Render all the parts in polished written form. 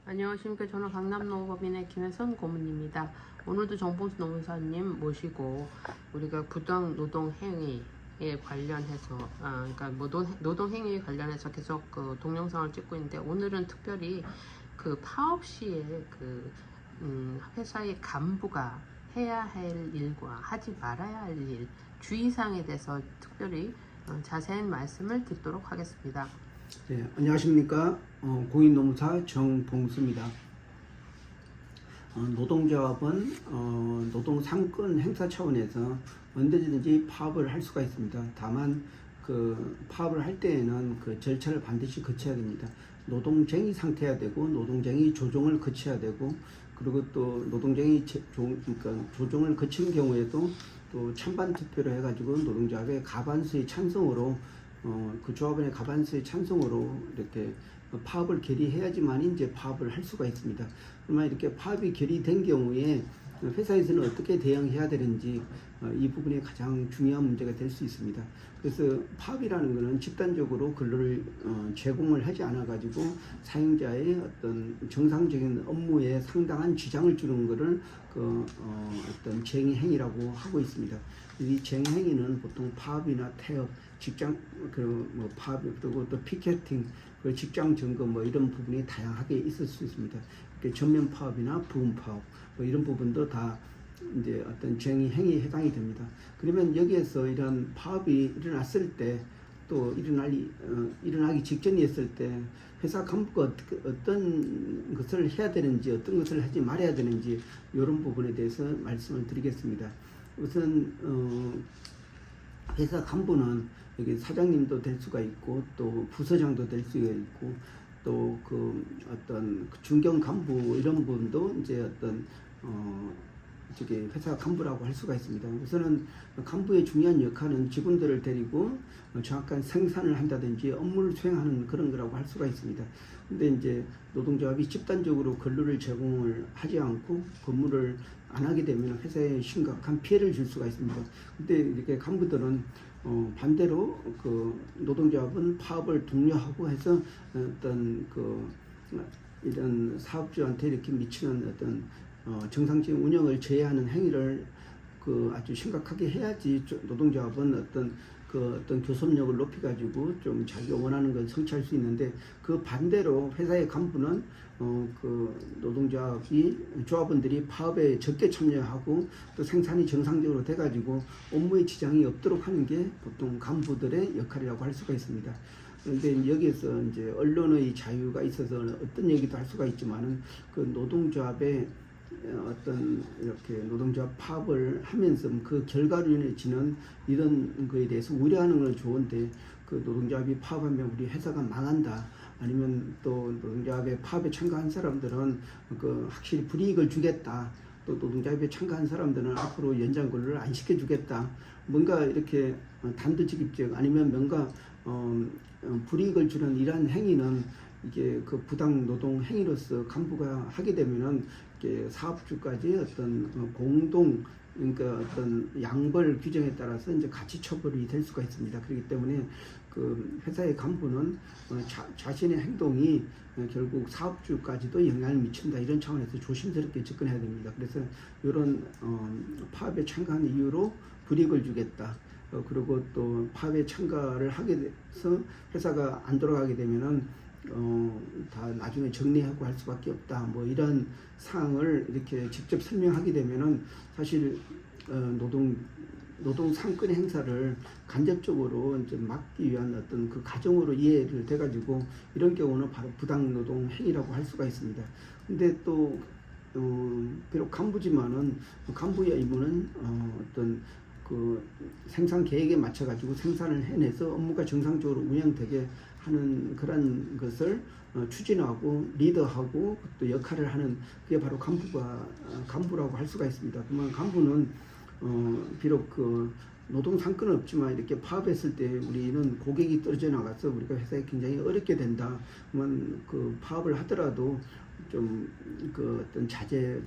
안녕하십니까. 저는 강남노법인의 김혜선 고문입니다. 오늘도 정봉수 노무사님 모시고 우리가 부당 노동 행위에 관련해서 그러니까 노동 행위에 관련해서 계속 그 동영상을 찍고 있는데, 오늘은 특별히 그 파업 시에 회사의 간부가 해야 할 일과 하지 말아야 할 일, 주의사항에 대해서 특별히 자세한 말씀을 듣도록 하겠습니다. 네, 안녕하십니까. 공인노무사 정봉수입니다. 노동조합은 노동 상권 행사 차원에서 언제든지 파업을 할 수가 있습니다. 다만 그 파업을 할 때에는 그 절차를 반드시 거쳐야 됩니다. 노동쟁이 상태야 되고, 노동쟁이 조정을 거쳐야 되고, 그리고 또 노동쟁이 그러니까 조정을 거친 경우에도 또 찬반 투표를 해가지고 노동조합의 과반수의 찬성으로 그 조합원의 과반수의 찬성으로 이렇게 파업을 결의해야지만 이제 파업을 할 수가 있습니다. 그러면 이렇게 파업이 결의된 경우에 회사에서는 어떻게 대응해야 되는지 이 부분이 가장 중요한 문제가 될 수 있습니다. 그래서 파업이라는 것은 집단적으로 근로를 제공을 하지 않아 가지고 사용자의 어떤 정상적인 업무에 상당한 지장을 주는 것을 어떤 쟁의 행위라고 하고 있습니다. 이 쟁의 행위는 보통 파업이나 태업, 직장 파업, 그리고 또 피켓팅, 직장 점거 이런 부분이 다양하게 있을 수 있습니다. 전면 파업이나 부분 파업 이런 부분도 다 이제 어떤 쟁의 행위에 해당이 됩니다. 그러면 여기에서 이런 파업이 일어났을 때, 또 일어나기 직전이었을 때 회사 간부가 어떤 것을 해야 되는지, 어떤 것을 하지 말아야 되는지, 이런 부분에 대해서 말씀을 드리겠습니다. 우선 회사 간부는 여기 사장님도 될 수가 있고, 또 부서장도 될 수가 있고, 또 어떤 중견 간부 이런 분도 이제 어떤 회사 간부라고 할 수가 있습니다. 우선은 간부의 중요한 역할은 직원들을 데리고 정확한 생산을 한다든지 업무를 수행하는 그런 거라고 할 수가 있습니다. 근데 이제 노동조합이 집단적으로 근로를 제공을 하지 않고 근무를 안 하게 되면 회사에 심각한 피해를 줄 수가 있습니다. 근데 이렇게 간부들은 반대로 노동조합은 파업을 독려하고 해서 어떤 이런 사업주한테 이렇게 미치는 어떤 정상적인 운영을 제해하는 행위를 아주 심각하게 해야지 노동조합은 어떤 교섭력을 높여가지고 좀 자기가 원하는 걸 성취할 수 있는데, 그 반대로 회사의 간부는 조합원들이 파업에 적게 참여하고 또 생산이 정상적으로 돼가지고 업무에 지장이 없도록 하는 게 보통 간부들의 역할이라고 할 수가 있습니다. 그런데 여기에서 이제 언론의 자유가 있어서 어떤 얘기도 할 수가 있지만은 노동조합의 어떤 이렇게 노동조합 파업을 하면서 그 결과로 인해지는 이런 거에 대해서 우려하는 건 좋은데, 노동조합이 파업하면 우리 회사가 망한다, 아니면 또 노동조합의 파업에 참가한 사람들은 확실히 불이익을 주겠다, 또 노동조합에 참가한 사람들은 앞으로 연장 근로를 안 시켜주겠다, 뭔가 이렇게 단도직입적 아니면 뭔가 불이익을 주는 이러한 행위는 이게 부당 노동 행위로서 간부가 하게 되면은 이게 사업주까지 어떤 그러니까 어떤 양벌 규정에 따라서 이제 가치 처벌이 될 수가 있습니다. 그렇기 때문에 회사의 간부는 자신의 행동이 결국 사업주까지도 영향을 미친다, 이런 차원에서 조심스럽게 접근해야 됩니다. 그래서 이런 파업에 참가한 이유로 불이익을 주겠다, 그리고 또 파업에 참가를 하게 돼서 회사가 안 돌아가게 되면은 다 나중에 정리하고 할 수밖에 없다, 이런 사항을 이렇게 직접 설명하게 되면은 사실 노동 상권 행사를 간접적으로 이제 막기 위한 어떤 가정으로 이해를 돼가지고 이런 경우는 바로 부당 노동 행위라고 할 수가 있습니다. 근데 또 비록 간부지만은 간부의 의무는 어떤 생산 계획에 맞춰가지고 생산을 해내서 업무가 정상적으로 운영되게 하는 그런 것을 추진하고 리더하고 또 역할을 하는, 그게 바로 간부라고 할 수가 있습니다. 그러면 간부는 비록 노동 상권은 없지만 이렇게 파업했을 때 우리는 고객이 떨어져 나가서 우리가 회사에 굉장히 어렵게 된다. 그러면 파업을 하더라도 좀 어떤 자제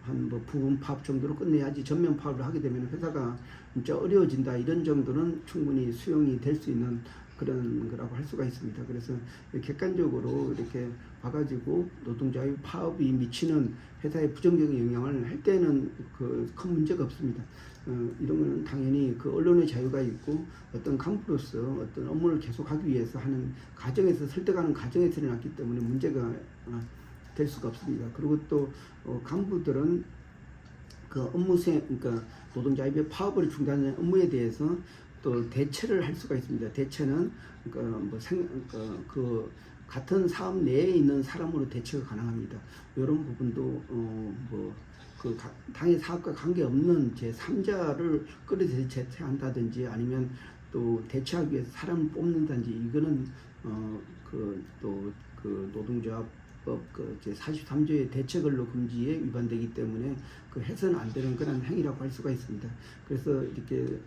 한 부분 파업 정도로 끝내야지, 전면 파업을 하게 되면 회사가 진짜 어려워진다, 이런 정도는 충분히 수용이 될 수 있는 그런 거라고 할 수가 있습니다. 그래서 객관적으로 이렇게 봐가지고 노동자의 파업이 미치는 회사의 부정적인 영향을 할 때는 그 큰 문제가 없습니다. 이런 거는 당연히 그 언론의 자유가 있고 어떤 간부로서 어떤 업무를 계속하기 위해서 하는 과정에서 설득하는 과정에서 일어났기 때문에 문제가 될 수가 없습니다. 그리고 또 간부들은 그 업무 수행, 그러니까 노동자의 파업을 중단하는 업무에 대해서 또 대체를 할 수가 있습니다. 대체는 그 같은 사업 내에 있는 사람으로 대체가 가능합니다. 이런 부분도 그 당의 사업과 관계없는 제3자를 끌어들여 대체한다든지 아니면 또 대체하기 위해서 사람을 뽑는다든지 이거는 그 노동조합법 그 제43조의 대체근로 금지에 위반되기 때문에 그 해서는 안 되는 그런 행위라고 할 수가 있습니다. 그래서 이렇게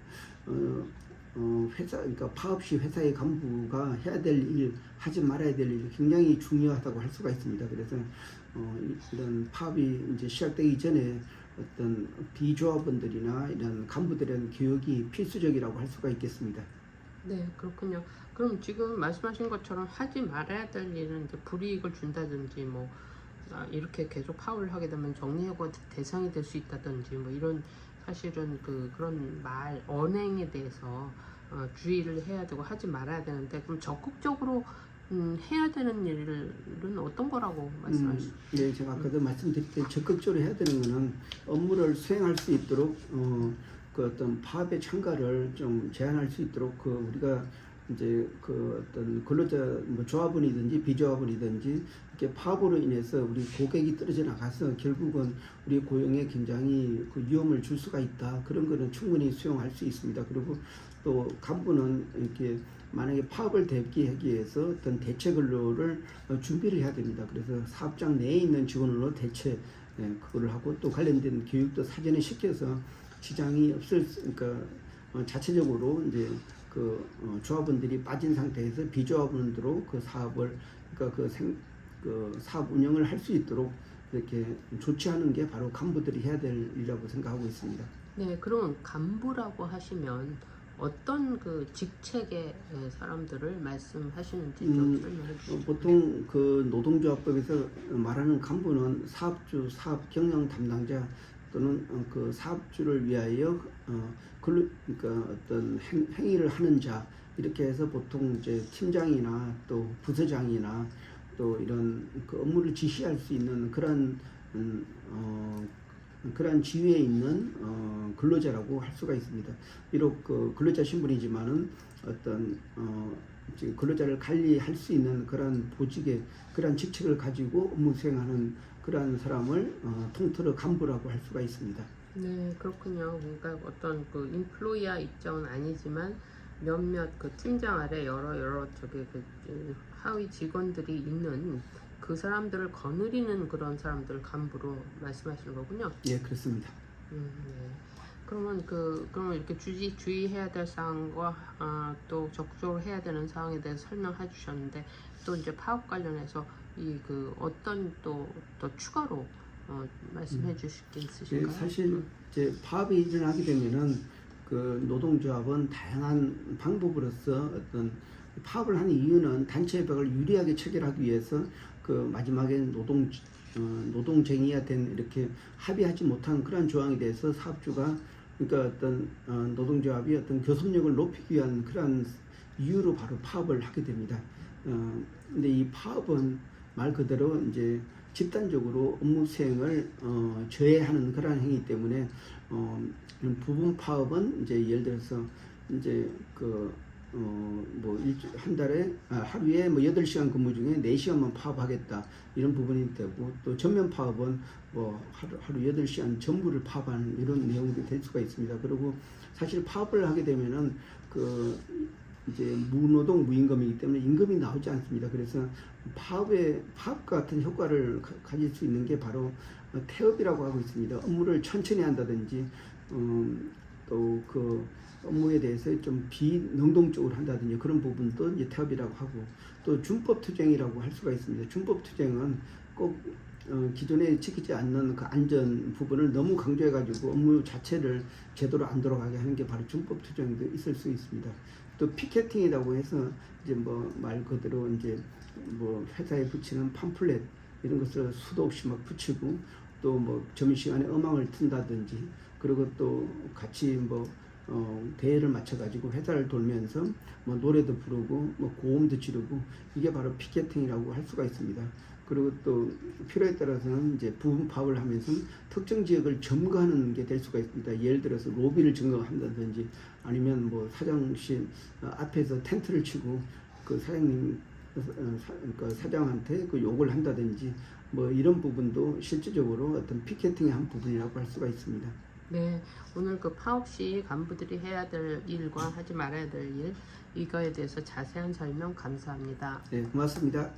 회사, 그러니까 파업 시 회사의 간부가 해야 될 일, 하지 말아야 될 일이 굉장히 중요하다고 할 수가 있습니다. 그래서 이런 파업이 이제 시작되기 전에 어떤 비조합원들이나 이런 간부들에 대한 교육이 필수적이라고 할 수가 있겠습니다. 네, 그렇군요. 그럼 지금 말씀하신 것처럼 하지 말아야 될 일은 이제 불이익을 준다든지 뭐 이렇게 계속 파업을 하게 되면 정리해고 대상이 될 수 있다든지 뭐 이런 사실은 그런 말 언행에 대해서 주의를 해야 되고 하지 말아야 되는데 그럼 적극적으로 해야 되는 일은 어떤 거라고 말씀하시죠? 네, 제가 아까도 말씀드릴 때 적극적으로 해야 되는 거는 업무를 수행할 수 있도록 그 어떤 파업의 참가를 좀 제한할 수 있도록 그 우리가 이제 그 어떤 근로자 뭐 조합원이든지 비조합원이든지 이렇게 파업으로 인해서 우리 고객이 떨어져 나가서 결국은 우리 고용에 굉장히 그 위험을 줄 수가 있다. 그런 거는 충분히 수용할 수 있습니다. 그리고 또 간부는 이렇게 만약에 파업을 대비하기 위해서 어떤 대체 근로를 준비를 해야 됩니다. 그래서 사업장 내에 있는 직원으로 대체 그거를 하고 또 관련된 교육도 사전에 시켜서 지장이 없을 그러니까 자체적으로 이제 그 조합원들이 빠진 상태에서 비조합원으로 그 사업을 그러니까 그 사업 운영을 할 수 있도록 이렇게 조치하는 게 바로 간부들이 해야 될 일이라고 생각하고 있습니다. 네, 그러면 간부라고 하시면 어떤 그 직책의 사람들을 말씀하시는지 좀 설명해 주시죠. 보통 그 노동조합법에서 말하는 간부는 사업주, 사업 경영 담당자 또는 그 사업주를 위하여 그러니까 어떤 행위를 하는 자 이렇게 해서 보통 이제 팀장이나 또 부서장이나 또 이런 그 업무를 지시할 수 있는 그런 그러한 지위에 있는 근로자라고 할 수가 있습니다. 비록 그 근로자 신분이지만은 어떤 지금 근로자를 관리할 수 있는 그런 보직의 그러한 직책을 가지고 업무 수행하는 그러한 사람을 통틀어 간부라고 할 수가 있습니다. 네, 그렇군요. 그러니까 어떤 그 인플로이어 입장은 아니지만 몇몇 그 팀장 아래 여러 저기 그 하위 직원들이 있는 그 사람들을 거느리는 그런 사람들 간부로 말씀하시는 거군요. 예, 그렇습니다. 네. 그러면 그러면 이렇게 주의해야 될 사항과 또 적극적으로 해야 되는 사항에 대해서 설명해 주셨는데 또 이제 파업 관련해서 어떤 또 추가로 말씀해 주실 게 있으실까요? 예, 사실 이제 파업이 일어나게 되면은 그 노동조합은 다양한 방법으로서 어떤 파업을 하는 이유는 단체 협약을 유리하게 체결하기 위해서 그 마지막에 노동쟁의가 된 이렇게 합의하지 못한 그러한 조항에 대해서 사업주가 그러니까 어떤 노동조합이 어떤 교섭력을 높이기 위한 그러한 이유로 바로 파업을 하게 됩니다. 근데 이 파업은 말 그대로 이제 집단적으로 업무 수행을 저해하는 그러한 행위 때문에 부분 파업은 이제 예를 들어서 이제 한 달에 하루에 8시간 근무 중에 4시간만 파업하겠다 이런 부분이 되고 또 전면 파업은 하루 8시간 전부를 파업하는 이런 내용이 될 수가 있습니다. 그리고 사실 파업을 하게 되면은 이제 무노동 무임금이기 때문에 임금이 나오지 않습니다. 그래서 파업 같은 효과를 가질 수 있는 게 바로 태업이라고 하고 있습니다. 업무를 천천히 한다든지 또 그 업무에 대해서 좀 비능동적으로 한다든지 그런 부분도 이제 태업이라고 하고 또 준법 투쟁이라고 할 수가 있습니다. 준법 투쟁은 꼭 기존에 지키지 않는 그 안전 부분을 너무 강조해가지고 업무 자체를 제대로 안 돌아가게 하는 게 바로 준법 투쟁도 있을 수 있습니다. 또 또 피켓팅이라고 해서 이제 뭐 말 그대로 이제 뭐 회사에 붙이는 팜플렛 이런 것을 수도 없이 막 붙이고 또 뭐 점심시간에 음악을 튼다든지 그리고 또 같이 뭐 대회를 맞춰가지고 회사를 돌면서 뭐 노래도 부르고 뭐 고음도 지르고 이게 바로 피켓팅이라고 할 수가 있습니다. 그리고 또 필요에 따라서는 이제 부분 파업을 하면서 특정 지역을 점거하는 게 될 수가 있습니다. 예를 들어서 로비를 점거한다든지 아니면 뭐 사장실 앞에서 텐트를 치고 그 사장님 그러니까 사장한테 그 욕을 한다든지 뭐 이런 부분도 실질적으로 어떤 피켓팅의 한 부분이라고 할 수가 있습니다. 네, 오늘 그 파업 시 간부들이 해야 될 일과 하지 말아야 될 일, 이거에 대해서 자세한 설명 감사합니다. 네, 고맙습니다.